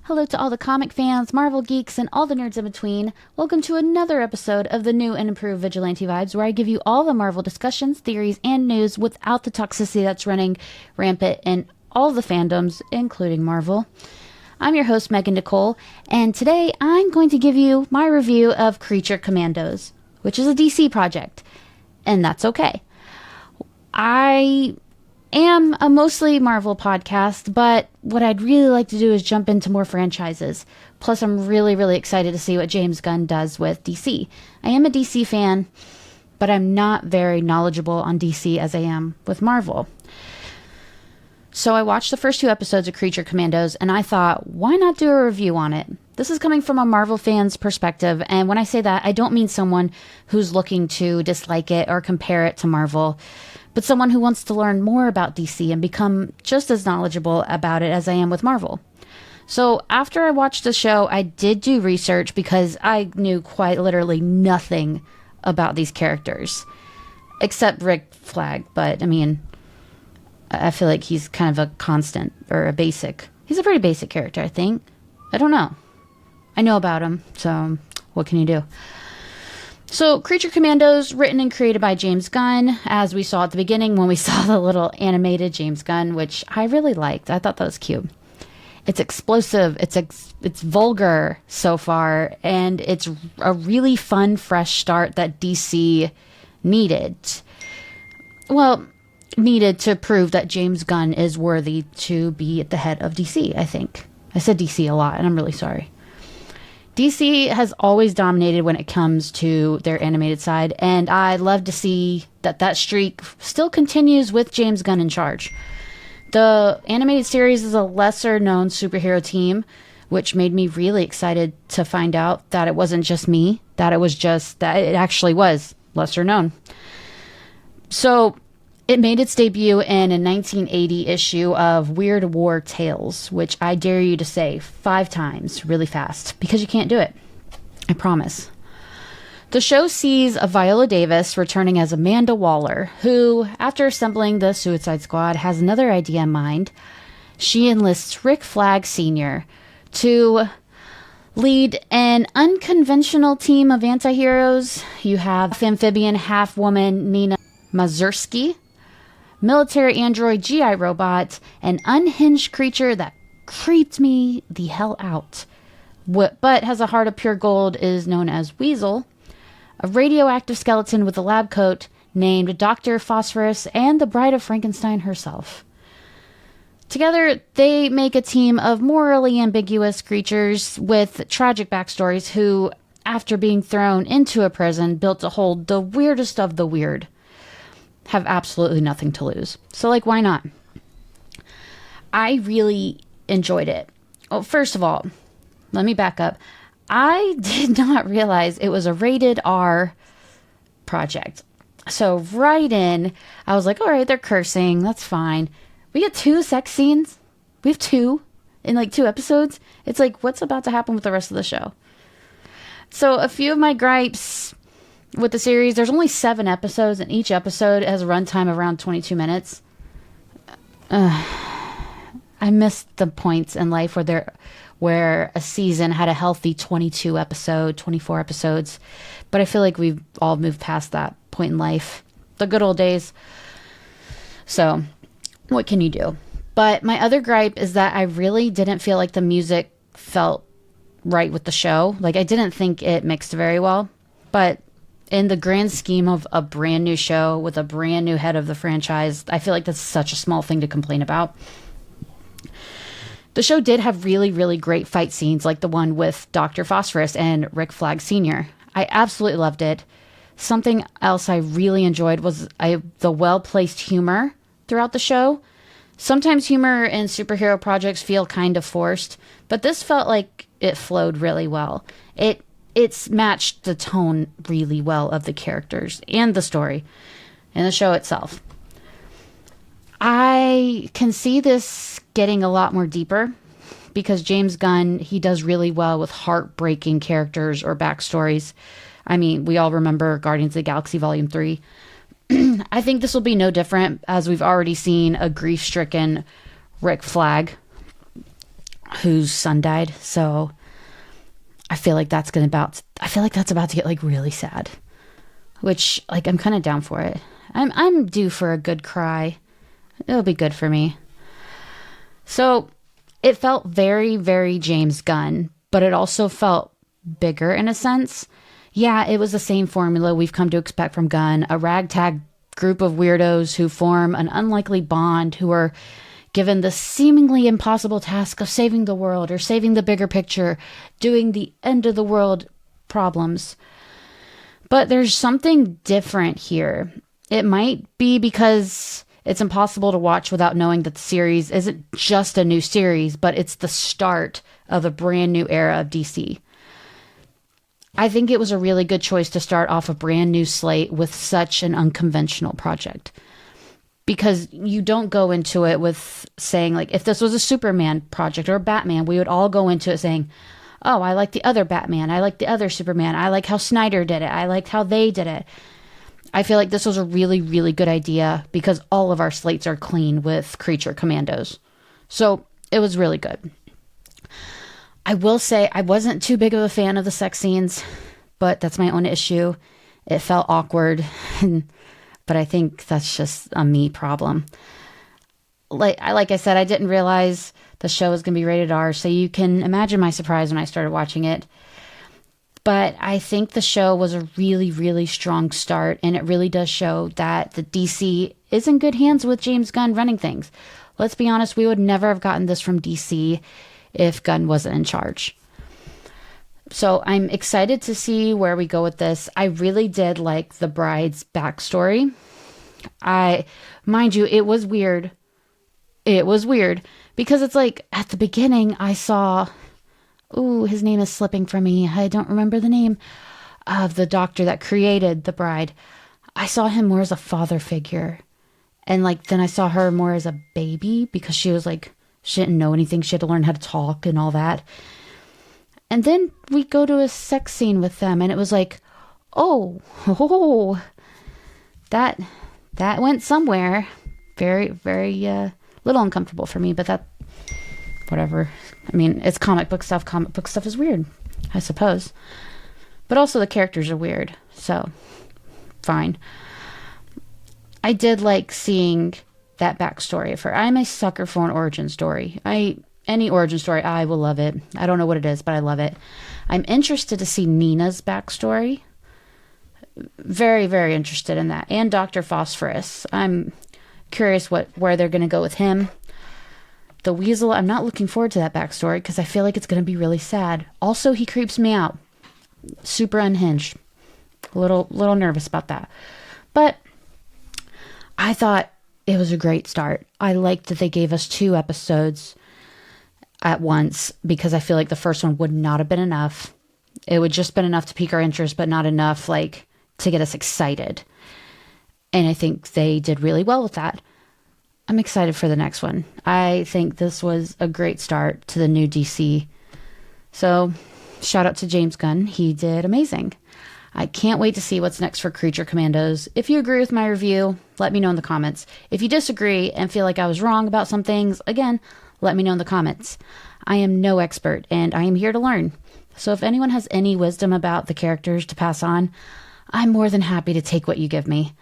Hello to all the comic fans, Marvel geeks, and all the nerds in between. Welcome to another episode of the new and improved Vigilante Vibes, where I give you all the Marvel discussions, theories, and news without the toxicity that's running rampant in all the fandoms, including Marvel. I'm your host, Megan Nicole, and today I'm going to give you my review of Creature Commandos, which is a DC project, and that's okay. I am a mostly Marvel podcast, but what I'd really like to do is jump into more franchises. Plus, I'm really excited to see what James Gunn does with DC. I am a DC fan, but I'm not very knowledgeable on DC as I am with Marvel. So I watched the first 2 episodes of Creature Commandos, and I thought, why not do a review on it? This is coming from a Marvel fan's perspective, and when I say that, I don't mean someone who's looking to dislike it or compare it to Marvel, but someone who wants to learn more about DC and become just as knowledgeable about it as I am with Marvel. So after I watched the show, I did do research because I knew quite literally nothing about these characters, except Rick Flag, but I mean, I feel like he's kind of a constant, or a basic. He's a pretty basic character, I think. I don't know. I know about him, so what can you do? So, Creature Commandos, written and created by James Gunn, as we saw at the beginning when we saw the little animated James Gunn, which I really liked. I thought that was cute. It's explosive, it's vulgar so far, and it's a really fun, fresh start that DC needed. Well, needed to prove that James Gunn is worthy to be at the head of DC, I think. I said DC a lot, and I'm really sorry. DC has always dominated when it comes to their animated side, and I love to see that streak still continues with James Gunn in charge. The animated series is a lesser-known superhero team, which made me really excited to find out that it wasn't just me, that it actually was lesser-known. So it made its debut in a 1980 issue of Weird War Tales, which I dare you to say 5 times really fast, because you can't do it. I promise. The show sees Viola Davis returning as Amanda Waller, who, after assembling the Suicide Squad, has another idea in mind. She enlists Rick Flag Sr. to lead an unconventional team of anti-heroes. You have amphibian half-woman Nina Mazursky, military android GI robot, an unhinged creature that creeped me the hell out, but has a heart of pure gold, is known as Weasel, a radioactive skeleton with a lab coat named Dr. Phosphorus, and the Bride of Frankenstein herself. Together, they make a team of morally ambiguous creatures with tragic backstories who, after being thrown into a prison built to hold the weirdest of the weird, have absolutely nothing to lose. So, why not? I really enjoyed it. Oh, first of all, let me back up. I did not realize it was a rated R project. So, right in, I was like, all right, they're cursing. That's fine. We get 2 sex scenes. We have 2 in 2 episodes. It's what's about to happen with the rest of the show? So, a few of my gripes with the series, there's only 7 episodes, and each episode has a runtime of around 22 minutes. I missed the points in life where a season had a healthy 24 episodes. But I feel like we've all moved past that point in life. The good old days. So, what can you do? But my other gripe is that I really didn't feel like the music felt right with the show. I didn't think it mixed very well. But in the grand scheme of a brand new show with a brand new head of the franchise, I feel like that's such a small thing to complain about. The show did have really great fight scenes, like the one with Dr. Phosphorus and Rick Flag Sr. I absolutely loved it. Something else I really enjoyed was the well-placed humor throughout the show. Sometimes humor in superhero projects feel kind of forced, but this felt like it flowed really well. It's matched the tone really well of the characters and the story and the show itself. I can see this getting a lot more deeper because James Gunn, he does really well with heartbreaking characters or backstories. I mean, we all remember Guardians of the Galaxy Volume 3. I think this will be no different, as we've already seen a grief-stricken Rick Flag whose son died. So I feel like that's about to get like really sad, which like I'm kind of down for it. I'm due for a good cry. It'll be good for me. So it felt very, very James Gunn, but it also felt bigger in a sense. Yeah, it was the same formula we've come to expect from Gunn, a ragtag group of weirdos who form an unlikely bond, who are given the seemingly impossible task of saving the world or saving the bigger picture, doing the end of the world problems. But there's something different here. It might be because it's impossible to watch without knowing that the series isn't just a new series, but it's the start of a brand new era of DC. I think it was a really good choice to start off a brand new slate with such an unconventional project. Because you don't go into it with saying, like, if this was a Superman project or a Batman, we would all go into it saying, oh, I like the other Batman. I like the other Superman. I like how Snyder did it. I liked how they did it. I feel like this was a really, really good idea because all of our slates are clean with Creature Commandos. So it was really good. I will say I wasn't too big of a fan of the sex scenes, but that's my own issue. It felt awkward, but I think that's just a me problem. Like I said, I didn't realize the show was going to be rated R, so you can imagine my surprise when I started watching it. But I think the show was a really, really strong start, and it really does show that the DC is in good hands with James Gunn running things. Let's be honest, we would never have gotten this from DC if Gunn wasn't in charge. So I'm excited to see where we go with this. I really did like the bride's backstory. Mind you, it was weird. It was weird because it's like at the beginning I saw... Ooh, his name is slipping from me. I don't remember the name of the doctor that created the bride. I saw him more as a father figure. And like, then I saw her more as a baby because she was like, she didn't know anything. She had to learn how to talk and all that. And then we go to a sex scene with them and it was like, oh, that went somewhere. Very, very little uncomfortable for me, but that, whatever. I mean, it's comic book stuff. Comic book stuff is weird, I suppose. But also the characters are weird, so fine. I did like seeing that backstory of her. I'm a sucker for an origin story. Any origin story, I will love it. I don't know what it is, but I love it. I'm interested to see Nina's backstory. Very, very interested in that. And Dr. Phosphorus. I'm curious where they're going to go with him. The Weasel, I'm not looking forward to that backstory because I feel like it's going to be really sad. Also, he creeps me out. Super unhinged. A little nervous about that. But I thought it was a great start. I liked that they gave us 2 episodes at once because I feel like the first one would not have been enough. It would just been enough to pique our interest, but not enough like to get us excited. And I think they did really well with that. I'm excited for the next one. I think this was a great start to the new DC. So shout out to James Gunn. He did amazing. I can't wait to see what's next for Creature Commandos. If you agree with my review, let me know in the comments. If you disagree and feel like I was wrong about some things, again, let me know in the comments. I am no expert and I am here to learn. So if anyone has any wisdom about the characters to pass on, I'm more than happy to take what you give me.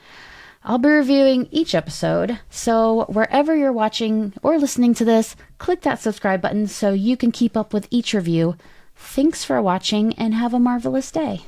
I'll be reviewing each episode, so wherever you're watching or listening to this, click that subscribe button so you can keep up with each review. Thanks for watching and have a marvelous day.